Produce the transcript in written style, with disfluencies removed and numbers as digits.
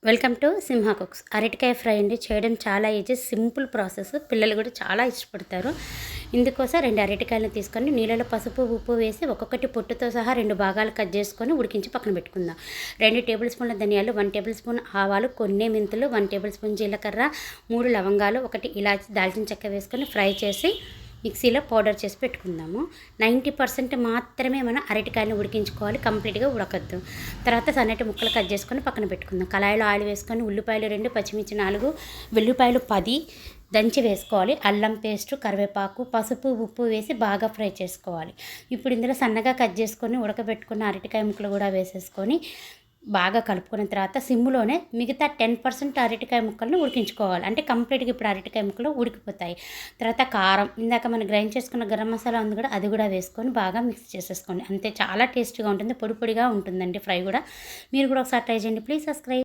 Welcome to Simha cooks. అరటికాయ fry అండి. చేయడం చాలా ఈజీ, సింపుల్ ప్రాసెస్. పిల్లలు కూడా చాలా ఇష్టపడతారు. ఇందుకోసం 2 అరటికాయలను తీసుకొని నీళ్ళలో పసుపు ఉప్పు వేసి ఒక్కొక్కటి పొట్టుతో సహా 2 భాగాలు కట్ చేసుకొని ఉడికించి పక్కన పెట్టుకుందాం. 2 టేబుల్ స్పూన్ల ధనియాలు, 1 టేబుల్ స్పూన్ ఆవాలు, కొన్ని మెంతులు, 1 టేబుల్ స్పూన్ జీలకర్ర, 3 లవంగాలు, 1 ఇలాచి దాల్చిన చెక్క వేసుకొని ఫ్రై చేసి మిక్సీలో పౌడర్ చేసి పెట్టుకుందాము. 90% మాత్రమే మనం అరటికాయలను ఉడికించుకోవాలి, కంప్లీట్గా ఉడకద్దు. తర్వాత సన్నటి ముక్కలు కట్ చేసుకొని పక్కన పెట్టుకుందాం. కళాయిలో ఆయిల్ వేసుకొని ఉల్లిపాయలు 2, పచ్చిమిర్చి 4, వెల్లుల్లిపాయలు 10 దంచి వేసుకోవాలి. అల్లం పేస్టు, కరివేపాకు, పసుపు, ఉప్పు వేసి బాగా ఫ్రై చేసుకోవాలి. ఇప్పుడు ఇందులో సన్నగా కట్ చేసుకొని ఉడకబెట్టుకున్న అరటికాయ ముక్కలు కూడా వేసేసుకొని బాగా కలుపుకున్న తర్వాత సిమ్లోనే మిగతా 10% అరటికాయ ముక్కలను ఉడికించుకోవాలి. అంటే కంప్లీట్గా ఇప్పుడు అరటికాయ ముక్కలు ఉడికిపోతాయి. తర్వాత కారం, ఇందాక మనం గ్రైండ్ చేసుకున్న గరం మసాలా ఉంది కూడా, అది కూడా వేసుకొని బాగా మిక్స్ చేసేసుకోండి. అంతే, చాలా టేస్టీగా ఉంటుంది, పొడి పొడిగా ఉంటుందండి ఫ్రై కూడా. మీరు కూడా ఒకసారి ట్రై చేయండి. Please subscribe.